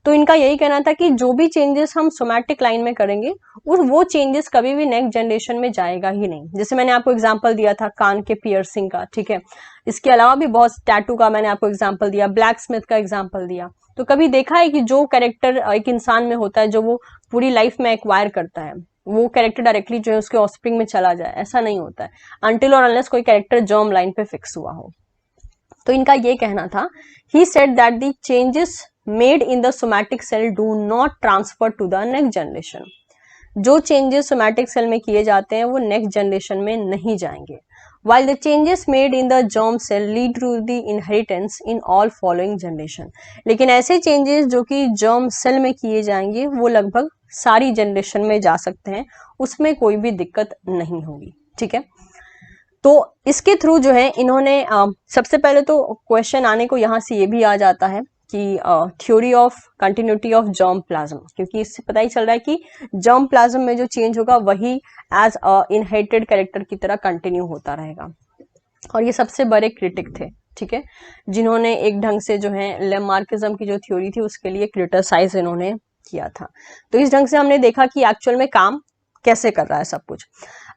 S1: तो इनका यही कहना था कि जो भी चेंजेस हम सोमैटिक लाइन में करेंगे वो चेंजेस कभी भी नेक्स्ट जनरेशन में जाएगा ही नहीं। जैसे मैंने आपको एग्जांपल दिया था कान के पियर्सिंग का, ठीक है, इसके अलावा भी बहुत टैटू का मैंने आपको एग्जांपल दिया, ब्लैक स्मिथ का एग्जांपल दिया। तो कभी देखा है कि जो कैरेक्टर एक इंसान में होता है जो वो पूरी लाइफ में एक्वायर करता है, वो कैरेक्टर डायरेक्टली जो है उसके ऑफस्प्रिंग में चला जाए? ऐसा नहीं होता है अनटिल और अनलेस कोई कैरेक्टर जर्म लाइन पे फिक्स हुआ हो। तो इनका ये कहना था, he said that the changes made in the somatic cell do not transfer to the next generation. जो चेंजेस सोमैटिक सेल में किए जाते हैं वो नेक्स्ट जनरेशन में नहीं जाएंगे। while the changes made in the germ cell lead to the inheritance in all following generation। लेकिन ऐसे चेंजेस जो कि जर्म सेल में किए जाएंगे वो लगभग सारी जनरेशन में जा सकते हैं, उसमें कोई भी दिक्कत नहीं होगी, ठीक है। तो इसके थ्रू जो है इन्होंने सबसे पहले तो क्वेश्चन आने को यहाँ से ये भी आ जाता है कि theory of continuity of germ plasm, क्योंकि इससे पता ही चल रहा है कि जर्म प्लाज्म में जो चेंज होगा वही एज इनहेरिटेड कैरेक्टर की तरह कंटिन्यू होता रहेगा। और ये सबसे बड़े क्रिटिक थे, ठीक है, जिन्होंने एक ढंग से जो है लेमार्किज्म की जो थ्योरी थी उसके लिए क्रिटिसाइज इन्होंने किया था। तो इस ढंग से हमने देखा कि एक्चुअल में काम कैसे कर रहा है सब कुछ।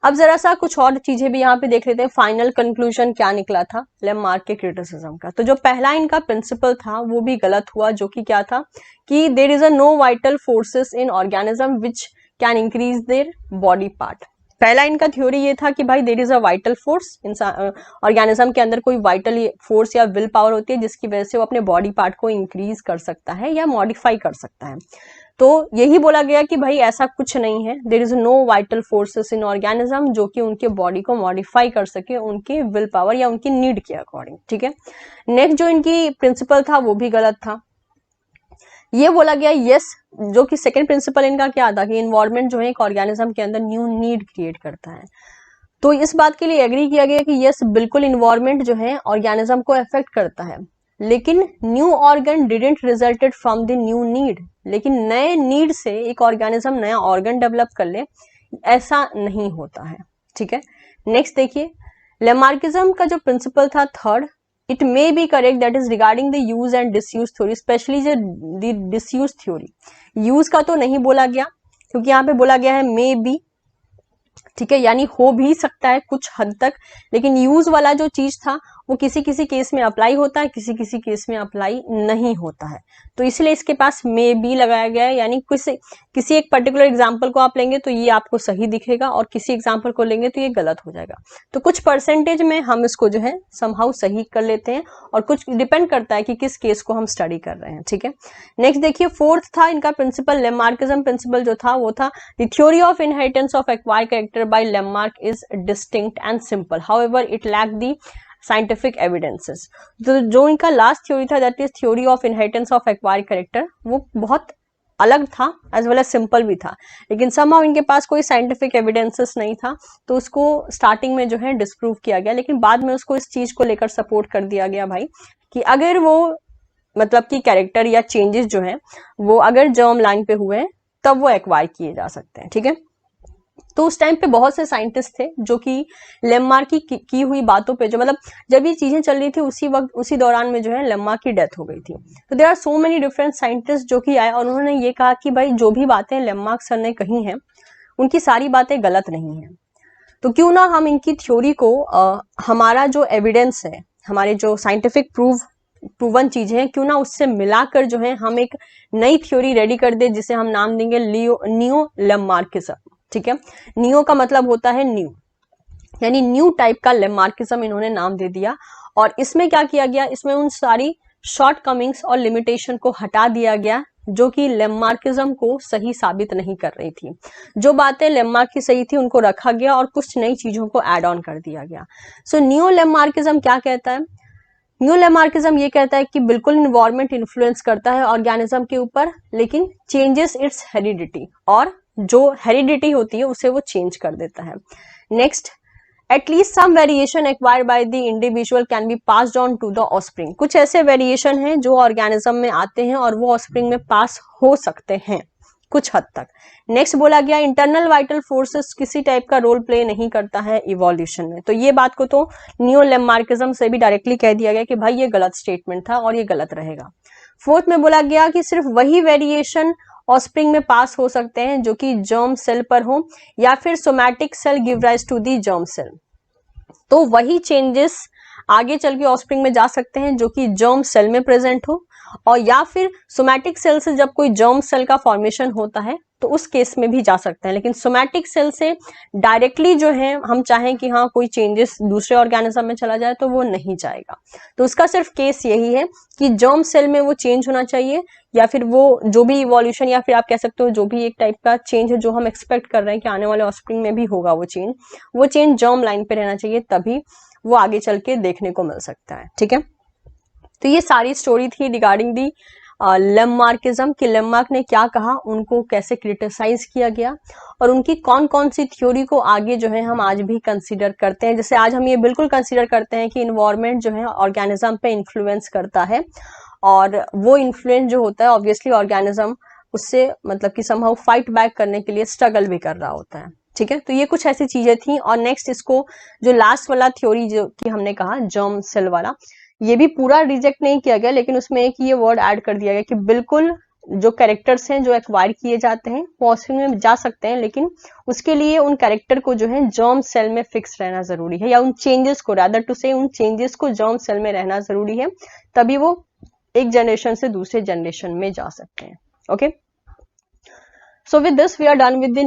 S1: अब जरा सा कुछ और चीजें भी यहाँ पे देख लेते हैं, फाइनल कंक्लूजन क्या निकला था लेमार्क के क्रिटिसिज्म का। तो जो पहला इनका प्रिंसिपल था वो भी गलत हुआ, जो कि क्या था कि there is a no vital forces in organism which can increase their body part. पहला इनका थ्योरी ये था कि भाई there is a vital force, इंसान ऑर्गेनिज्म के अंदर कोई वाइटल फोर्स या विल पावर होती है जिसकी वजह से वो अपने बॉडी पार्ट को इंक्रीज कर सकता है या मॉडिफाई कर सकता है। तो यही बोला गया कि भाई ऐसा कुछ नहीं है, there is no vital forces in organism जो कि उनके बॉडी को मॉडिफाई कर सके उनके विल पावर या उनकी नीड के अकॉर्डिंग, ठीक है। नेक्स्ट जो इनकी प्रिंसिपल था वो भी गलत था। ये बोला गया यस, जो कि सेकंड प्रिंसिपल इनका क्या था कि इन्वायरमेंट जो है एक ऑर्गेनिज्म के अंदर न्यू नीड क्रिएट करता है। तो इस बात के लिए एग्री किया गया कि यस बिल्कुल इन्वायरमेंट जो है ऑर्गेनिज्म को अफेक्ट करता है, लेकिन new organ didn't resulted from the new need. लेकिन नए नीड से एक ऑर्गेनिज्म नया ऑर्गन डेवलप कर ले, ऐसा नहीं होता है, ठीक है। नेक्स्ट देखिए, लेमार्किज्म का जो प्रिंसिपल था third, it may be correct that is regarding the use and disuse theory, specially the disuse theory. Use का तो नहीं बोला गया क्योंकि यहाँ पे बोला गया है मे बी, ठीक है, यानी हो भी सकता है कुछ हद तक, लेकिन यूज वाला जो चीज था वो किसी किसी केस में अप्लाई होता है, किसी किसी केस में अप्लाई नहीं होता है। तो इसलिए इसके पास मे बी लगाया गया है, यानी किसी एक पर्टिकुलर एग्जांपल को आप लेंगे तो ये आपको सही दिखेगा और किसी एग्जांपल को लेंगे तो ये गलत हो जाएगा। तो कुछ परसेंटेज में हम इसको जो है समहाउ सही कर लेते हैं और कुछ डिपेंड करता है कि किस केस को हम स्टडी कर रहे हैं, ठीक है। नेक्स्ट देखिए, फोर्थ था इनका प्रिंसिपल, लेमार्किज्म प्रिंसिपल जो था वो था the theory of inheritance of acquired character by Lamarck is distinct and simple, however it lack the scientific evidences. तो जो इनका लास्ट थ्योरी था that is theory of inheritance of acquired character, वो बहुत अलग था एज वेल एज सिंपल भी था, लेकिन समहाउ इनके पास कोई साइंटिफिक एविडेंसेस नहीं था, तो उसको स्टार्टिंग में जो है डिस्प्रूव किया गया, लेकिन बाद में उसको इस चीज को लेकर सपोर्ट कर दिया गया भाई कि अगर वो मतलब कि कैरेक्टर या चेंजेस जो है वो अगर जर्म लाइन पे हुए हैं तब वो एक्वायर किए जा सकते हैं, ठीक है। तो उस टाइम पे बहुत से साइंटिस्ट थे जो कि लेमार्क की हुई बातों पे जो मतलब जब ये चीजें चल रही थी उसी वक्त उसी दौरान में जो है लेमार्क की डेथ हो गई थी। तो there are so many different scientist जो कि आए और उन्होंने ये कहा कि भाई जो भी बातें लेमार्क सर ने कही हैं उनकी सारी बातें गलत नहीं है, तो क्यों ना हम इनकी थ्योरी को हमारा जो एविडेंस है, हमारे जो साइंटिफिक प्रूवन चीजें हैं, क्यों ना उससे मिलाकर जो है हम एक नई थ्योरी रेडी कर दे जिसे हम नाम देंगे नियो लेमार्किज्म, ठीक है। नियो का मतलब होता है न्यू, यानी न्यू टाइप का लेमार्किज्म इन्होंने नाम दे दिया। और इसमें क्या किया गया, इसमें उन सारी शॉर्ट कमिंग्स और लिमिटेशन को हटा दिया गया जो कि लेमार्किज्म को सही साबित नहीं कर रही थी। जो बातें लेमार्क की सही थी उनको रखा गया और कुछ नई चीजों को ऐड ऑन कर दिया गया। सो न्यू लेमार्किज्म क्या कहता है, न्यू लेमार्किज्म ये कहता है कि बिल्कुल इन्वायरमेंट इन्फ्लुएंस करता है ऑर्गेनिज्म के ऊपर, लेकिन चेंजेस इट्स हेरिडिटी, और जो हेरिडिटी होती है उसे वो चेंज कर देता है। Next, at least some variation acquired by the individual can be passed on to the offspring. कुछ ऐसे वेरिएशन हैं जो ऑर्गेनिज्म में आते हैं और वो ऑफस्प्रिंग में पास हो सकते हैं, कुछ हद तक। नेक्स्ट बोला गया इंटरनल वाइटल फोर्सेस किसी टाइप का रोल प्ले नहीं करता है इवोल्यूशन में। तो ये बात को तो नियो लेमार्किज्म से भी डायरेक्टली कह दिया गया कि भाई ये गलत स्टेटमेंट था और ये गलत रहेगा। फोर्थ में बोला गया कि सिर्फ वही वेरिएशन ऑस्प्रिंग में पास हो सकते हैं जो कि जर्म सेल पर हो या फिर somatic cell give rise to the germ cell. तो वही चेंजेस आगे चल के ऑस्प्रिंग में जा सकते हैं जो कि जर्म सेल में प्रेजेंट हो, और या फिर सोमैटिक सेल से जब कोई जर्म सेल का फॉर्मेशन होता है तो उस केस में भी जा सकते हैं। लेकिन सोमैटिक सेल से डायरेक्टली जो है हम चाहें कि हाँ कोई चेंजेस दूसरे ऑर्गेनिज्म में चला जाए तो वो नहीं जाएगा। तो उसका सिर्फ केस यही है कि जर्म सेल में वो चेंज होना चाहिए, या फिर वो जो भी इवोल्यूशन या फिर आप कह सकते हो जो भी एक टाइप का चेंज है जो हम एक्सपेक्ट कर रहे हैं कि आने वाले ऑस्प्रिंग में भी होगा वो चेंज जर्म लाइन पे रहना चाहिए, तभी वो आगे चल के देखने को मिल सकता है। ठीक है, तो ये सारी स्टोरी थी रिगार्डिंग दी लेमार्किज्म कि लेमार्क ने क्या कहा, उनको कैसे क्रिटिसाइज किया गया और उनकी कौन कौन सी थ्योरी को आगे जो है हम आज भी कंसीडर करते हैं। जैसे आज हम ये बिल्कुल कंसीडर करते हैं कि इन्वायरमेंट जो है ऑर्गेनिज्म पे इन्फ्लुएंस करता है, और वो इन्फ्लुएंस जो होता है ऑब्वियसली ऑर्गेनिज्म उससे मतलब कि समहाउ फाइट बैक करने के लिए स्ट्रगल भी कर रहा होता है। ठीक है, तो ये कुछ ऐसी चीजें थी। और नेक्स्ट इसको जो लास्ट वाला थ्योरी जो कि हमने कहा जर्म सेल वाला, ये भी पूरा रिजेक्ट नहीं किया गया, लेकिन उसमें एक ये वर्ड ऐड कर दिया गया कि बिल्कुल जो कैरेक्टर्स हैं जो एक्वायर किए जाते हैं वो ऑस्प्रिंग में जा सकते हैं, लेकिन उसके लिए उन कैरेक्टर को जो है जर्म सेल में फिक्स रहना जरूरी है, या उन चेंजेस को रादर टू से उन चेंजेस को जर्म सेल में रहना जरूरी है, तभी वो एक जनरेशन से दूसरे जनरेशन में जा सकते हैं। Okay, so with this we are done with the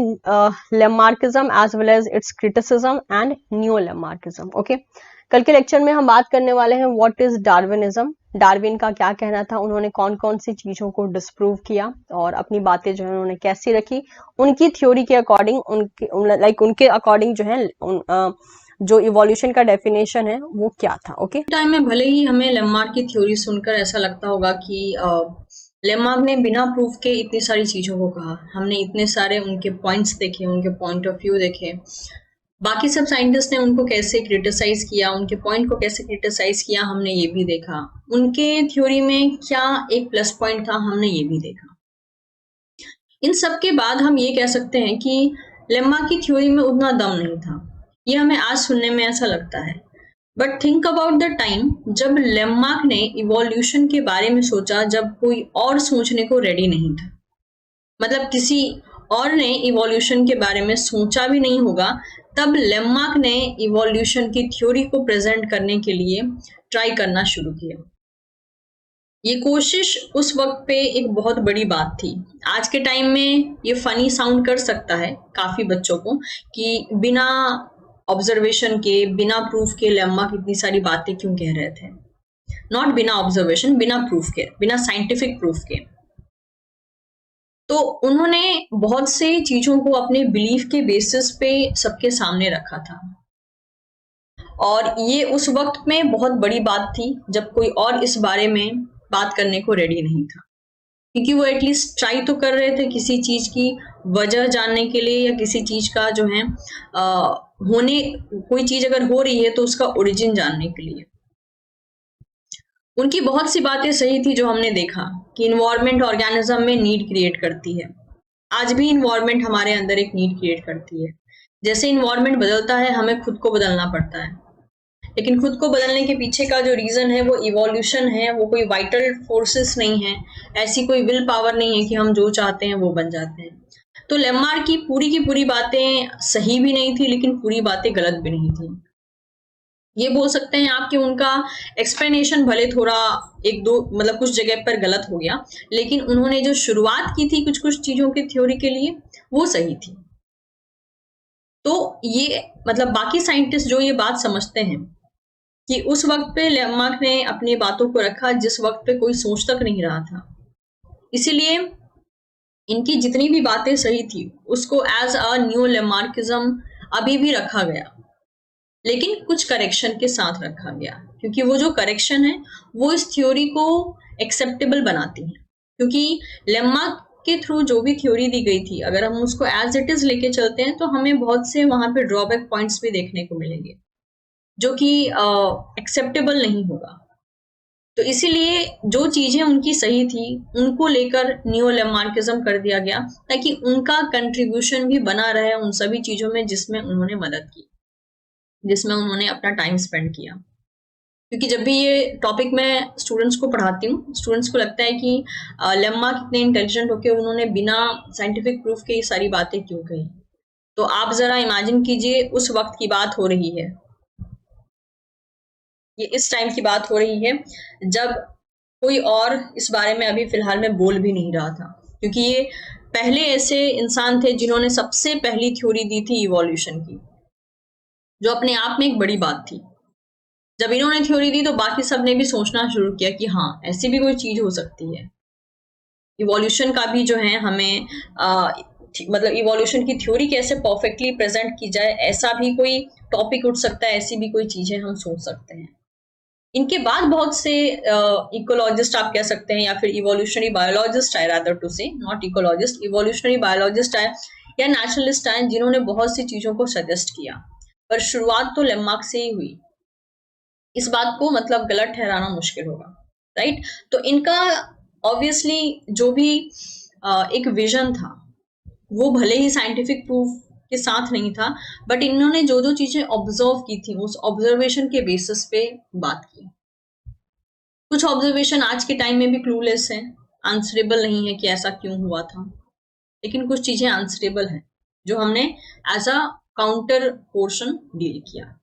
S1: Lamarckism as well as its criticism and neo-Lamarckism. okay, कल के लेक्चर में हम बात करने वाले हैं व्हाट इज डार्विनिज्म, डार्विन का क्या कहना था, उन्होंने कौन कौन सी चीजों को डिस्प्रूव किया और अपनी बातें जो है उन्होंने कैसी रखी, उनकी थ्योरी के अकॉर्डिंग, उनके अकॉर्डिंग जो है जो इवोल्यूशन का डेफिनेशन है वो क्या था। ओके,
S2: टाइम में भले ही हमें लेमार्क की थ्योरी सुनकर ऐसा लगता होगा कि लेमार्क ने बिना प्रूफ के इतनी सारी चीजों को कहा, हमने इतने सारे उनके पॉइंट्स देखे, उनके पॉइंट ऑफ व्यू देखे, बाकी सब साइंटिस्ट ने उनको कैसे क्रिटिसाइज किया, उनके पॉइंट को कैसे क्रिटिसाइज किया, हमने ये भी देखा, उनके थ्योरी में क्या एक प्लस पॉइंट था, हमने ये भी देखा। इन सब के बाद हम ये कह सकते हैं कि लेमार्क की थ्योरी में उतना दम नहीं था, ये हमें आज सुनने में ऐसा लगता है। But think about the time जब लेमार्क ने इवोल्यूशन के बारे में सोचा, जब कोई और सोचने को रेडी नहीं था, मतलब किसी और ने इवोल्यूशन के बारे में सोचा भी नहीं होगा, तब लेमार्क ने इवोल्यूशन की थ्योरी को प्रेजेंट करने के लिए ट्राई करना शुरू किया। ये कोशिश उस वक्त पे एक बहुत बड़ी बात थी। आज के टाइम में ये फनी साउंड कर सकता है काफी बच्चों को कि बिना ऑब्जर्वेशन के, बिना प्रूफ के लेमार्क इतनी सारी बातें क्यों कह रहे थे। नॉट बिना ऑब्जर्वेशन, बिना प्रूफ के, बिना साइंटिफिक प्रूफ के। तो उन्होंने बहुत से चीजों को अपने बिलीफ के बेसिस पे सबके सामने रखा था, और ये उस वक्त में बहुत बड़ी बात थी जब कोई और इस बारे में बात करने को रेडी नहीं था, क्योंकि वो एटलीस्ट ट्राई तो कर रहे थे किसी चीज की वजह जानने के लिए, या किसी चीज का जो है होने, कोई चीज अगर हो रही है तो उसका ओरिजिन जानने के लिए। उनकी बहुत सी बातें सही थी जो हमने देखा कि इन्वायरमेंट ऑर्गेनिज्म में नीड क्रिएट करती है। आज भी इन्वायरमेंट हमारे अंदर एक नीड क्रिएट करती है। जैसे इन्वायरमेंट बदलता है, हमें खुद को बदलना पड़ता है, लेकिन खुद को बदलने के पीछे का जो रीजन है वो इवोल्यूशन है, वो कोई वाइटल फोर्सेस नहीं है, ऐसी कोई विल पावर नहीं है कि हम जो चाहते हैं वो बन जाते हैं। तो लेमार्क की पूरी बातें सही भी नहीं थी, लेकिन पूरी बातें गलत भी नहीं थी। ये बोल सकते हैं आप कि उनका एक्सप्लेनेशन भले थोड़ा एक दो मतलब कुछ जगह पर गलत हो गया, लेकिन उन्होंने जो शुरुआत की थी कुछ चीजों की थ्योरी के लिए वो सही थी। तो ये मतलब बाकी साइंटिस्ट जो ये बात समझते हैं कि उस वक्त पे लेमार्क ने अपनी बातों को रखा जिस वक्त पे कोई सोच तक नहीं रहा था, इसीलिए इनकी जितनी भी बातें सही थी उसको एज अ न्यू लेमार्किज्म अभी भी रखा गया, लेकिन कुछ करेक्शन के साथ रखा गया, क्योंकि वो जो करेक्शन है वो इस थ्योरी को एक्सेप्टेबल बनाती है। क्योंकि लेमार्क के थ्रू जो भी थ्योरी दी गई थी, अगर हम उसको एज इट इज लेके चलते हैं तो हमें बहुत से वहां पे ड्रॉबैक पॉइंट्स भी देखने को मिलेंगे जो कि एक्सेप्टेबल नहीं होगा। तो इसीलिए जो चीजें उनकी सही थी उनको लेकर नियो लेमार्किज्म कर दिया गया, ताकि उनका कंट्रीब्यूशन भी बना रहे उन सभी चीजों में जिसमें उन्होंने मदद की, जिसमें उन्होंने अपना टाइम स्पेंड किया। क्योंकि जब भी ये टॉपिक मैं स्टूडेंट्स को पढ़ाती हूँ, स्टूडेंट्स को लगता है कि लेम्मा कितने इंटेलिजेंट होके उन्होंने बिना साइंटिफिक प्रूफ के ये सारी बातें क्यों कही। तो आप जरा इमेजिन कीजिए, उस वक्त की बात हो रही है, ये इस टाइम की बात हो रही है जब कोई और इस बारे में अभी फिलहाल में बोल भी नहीं रहा था, क्योंकि ये पहले ऐसे इंसान थे जिन्होंने सबसे पहली थ्योरी दी थी इवोल्यूशन की, जो अपने आप में एक बड़ी बात थी। जब इन्होंने थ्योरी दी तो बाकी सब ने भी सोचना शुरू किया कि हाँ, ऐसी भी कोई चीज हो सकती है। इवोल्यूशन का भी जो है हमें मतलब इवोल्यूशन की थ्योरी कैसे परफेक्टली प्रेजेंट की जाए, ऐसा भी कोई टॉपिक उठ सकता है, ऐसी भी कोई चीजें हम सोच सकते हैं। इनके बाद बहुत से इकोलॉजिस्ट आप कह सकते हैं, या फिर इवोल्यूशनरी बायोलॉजिस्ट आए, रादर टू से नॉट इकोलॉजिस्ट, इवोल्यूशनरी बायोलॉजिस्ट आए या नेचुरलिस्ट आए, जिन्होंने बहुत सी चीजों को सजेस्ट किया, पर शुरुआत तो लेमार्क से ही हुई। इस बात को मतलब गलत ठहराना मुश्किल होगा, राइट। तो इनका ऑब्वियसली जो भी एक विजन था वो भले ही साइंटिफिक प्रूफ के साथ नहीं था, बट इन्होंने जो जो चीजें ऑब्जर्व की थी उस ऑब्जर्वेशन के बेसिस पे बात की। कुछ ऑब्जर्वेशन आज के टाइम में भी क्लूलेस है, आंसरेबल नहीं है कि ऐसा क्यों हुआ था, लेकिन कुछ चीजें आंसरेबल हैं जो हमने as a counter portion deal किया।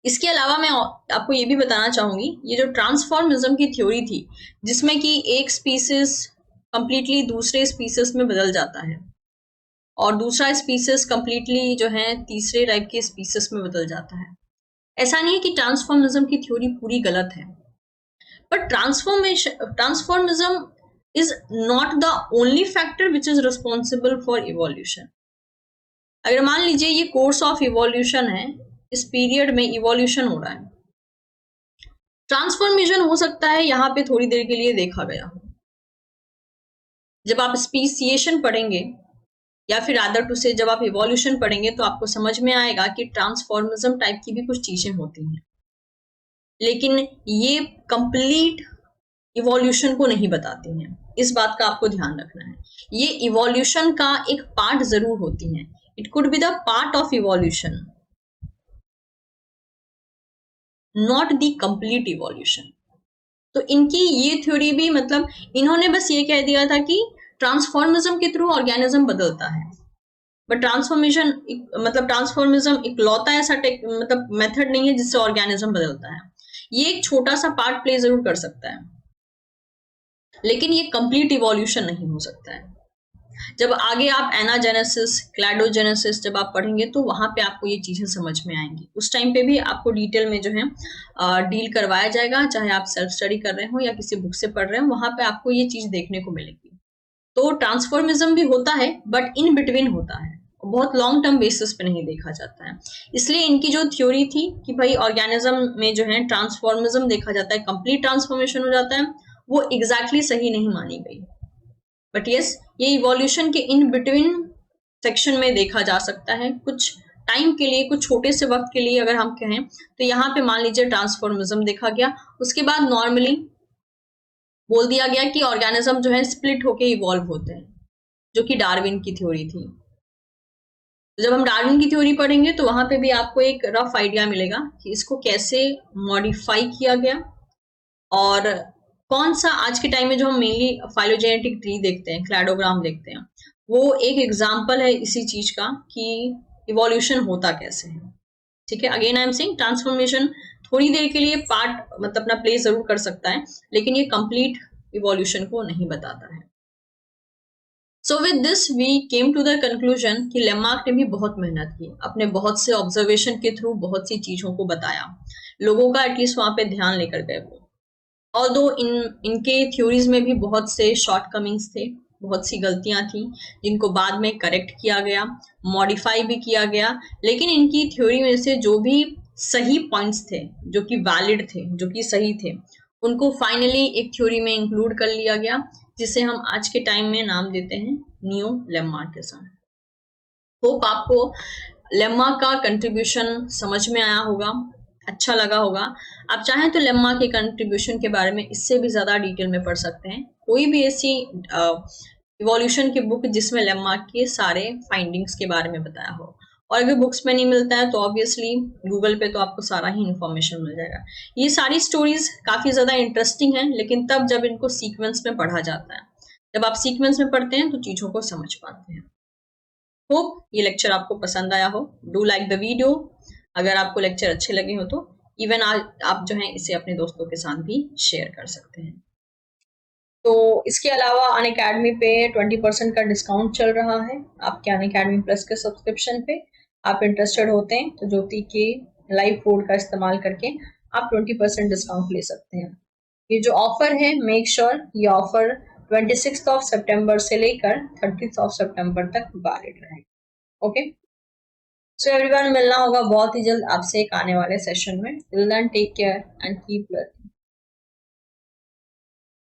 S2: इसके अलावा मैं आपको ये भी बताना चाहूंगी, ये जो ट्रांसफॉर्मिज्म की थ्योरी थी, जिसमें कि एक स्पीसीज कंप्लीटली दूसरे स्पीसीज में बदल जाता है और दूसरा स्पीसीज कंप्लीटली जो है तीसरे टाइप के स्पीसीज में बदल जाता है। ऐसा नहीं है कि ट्रांसफॉर्मिज्म की थ्योरी पूरी गलत है, but transformism is not the only factor which is responsible for evolution. अगर मान लीजिए ये कोर्स ऑफ इवोल्यूशन है, इस पीरियड में इवोल्यूशन हो रहा है, ट्रांसफॉर्मेशन हो सकता है यहाँ पे थोड़ी देर के लिए देखा गया हो। जब आप स्पीसिएशन पढ़ेंगे या फिर रादर टू से जब आप इवोल्यूशन पढ़ेंगे तो आपको समझ में आएगा कि ट्रांसफॉर्मिज्म टाइप की भी कुछ चीजें होती हैं, लेकिन ये कंप्लीट इवोल्यूशन को नहीं बताती हैं। इस बात का आपको ध्यान रखना है, ये इवोल्यूशन का एक पार्ट जरूर होती है, it could be the part of evolution, not the complete evolution. तो इनकी ये थ्योरी भी मतलब इन्होंने बस ये कह दिया था कि ट्रांसफॉर्मिज्म के थ्रू ऑर्गेनिज्म बदलता है, बट ट्रांसफॉर्मिज्म इकलौता ऐसा मतलब मेथड नहीं है जिससे ऑर्गेनिज्म बदलता है। ये एक छोटा सा पार्ट प्ले जरूर कर सकता है, लेकिन ये कंप्लीट इवोल्यूशन नहीं हो सकता है। जब आगे आप एनाजेनेसिस, क्लैडोजेनेसिस जब आप पढ़ेंगे तो वहां पे आपको ये चीजें समझ में आएंगी। उस टाइम पे भी आपको डिटेल में जो है डील करवाया जाएगा, चाहे आप सेल्फ स्टडी कर रहे हो या किसी बुक से पढ़ रहे हो, वहां पे आपको ये चीज देखने को मिलेगी। तो ट्रांसफॉर्मिज्म भी होता है, बट इन बिटवीन होता है, बहुत लॉन्ग टर्म बेसिस पे नहीं देखा जाता है। इसलिए इनकी जो थ्योरी थी कि भाई ऑर्गेनिज्म में जो है ट्रांसफॉर्मिज्म देखा जाता है, कंप्लीट ट्रांसफॉर्मेशन हो जाता है, वो एग्जैक्टली सही नहीं मानी गई। बट यस, ये इवोल्यूशन के इन बिटवीन सेक्शन में देखा जा सकता है, कुछ टाइम के लिए, कुछ छोटे से वक्त के लिए अगर हम कहें तो यहाँ पे मान लीजिए ट्रांसफॉर्मिज्म देखा गया। उसके बाद नॉर्मली बोल दिया गया कि ऑर्गेनिज्म जो है स्प्लिट होके इवॉल्व होते हैं, जो कि डार्विन की थ्योरी थी। तो जब हम डार्विन की थ्योरी पढ़ेंगे तो वहां पे भी आपको एक रफ आइडिया मिलेगा कि इसको कैसे मॉडिफाई किया गया, और कौन सा आज के टाइम में जो हम मेनली फाइलोजेनेटिक ट्री देखते हैं, क्लैडोग्राम देखते हैं, वो एक एग्जाम्पल है इसी चीज का कि इवोल्यूशन होता कैसे है। ठीक है, again I am saying transformation थोड़ी देर के लिए पार्ट मतलब अपना प्ले जरूर कर सकता है, लेकिन ये कंप्लीट इवोल्यूशन को नहीं बताता है। So with this we came to the conclusion कि लेमार्क ने भी बहुत मेहनत की, अपने बहुत से ऑब्जर्वेशन के थ्रू बहुत सी चीजों को बताया, लोगों का एटलीस्ट वहां पे ध्यान लेकर गए वो। ऑल्दो इनके थ्योरीज में भी बहुत से शॉर्टकमिंग्स थे, बहुत सी गलतियां थी जिनको बाद में करेक्ट किया गया, मॉडिफाई भी किया गया, लेकिन इनकी थ्योरी में से जो भी सही पॉइंट्स थे, जो कि वैलिड थे, जो कि सही थे, उनको फाइनली एक थ्योरी में इंक्लूड कर लिया गया, जिसे हम आज के टाइम में नाम देते हैं नियो लेमार्किज्म। होप आपको लेम्मा का कंट्रीब्यूशन समझ में आया होगा। अच्छा लगा होगा। आप चाहें तो लेम्मा के कंट्रीब्यूशन के बारे में इससे भी ज्यादा डिटेल में पढ़ सकते हैं। कोई भी ऐसी इवोल्यूशन की बुक जिसमें लेम्मा के सारे फाइंडिंग्स के बारे में बताया हो, और अगर बुक्स में नहीं मिलता है तो ऑब्वियसली गूगल पे तो आपको सारा ही इंफॉर्मेशन मिल जाएगा। ये सारी स्टोरीज काफी ज्यादा इंटरेस्टिंग हैं, लेकिन तब जब इनको सीक्वेंस में पढ़ा जाता है। जब आप सीक्वेंस में पढ़ते हैं तो चीजों को समझ पाते हैं। होप ये लेक्चर आपको पसंद आया हो। Do like the video. अगर आपको लेक्चर अच्छे लगे हो तो इवन आप जो है इसे अपने दोस्तों के साथ भी शेयर कर सकते हैं। तो इसके अलावा अनअकैडमी पे 20% का डिस्काउंट चल रहा है आपके अनअकैडमी प्लस के सब्सक्रिप्शन पे। आप इंटरेस्टेड होते हैं तो ज्योति के लाइव कोड का इस्तेमाल करके आप 20% डिस्काउंट ले सकते हैं। ये जो ऑफर है, मेक श्योर ये ऑफर 26 सितंबर से लेकर 30 सितंबर तक वैलिड रहेगा। ओके, सो एवरीवन, मिलना होगा बहुत ही जल्द आपसे एक आने वाले सेशन में। Till then take care and keep learning.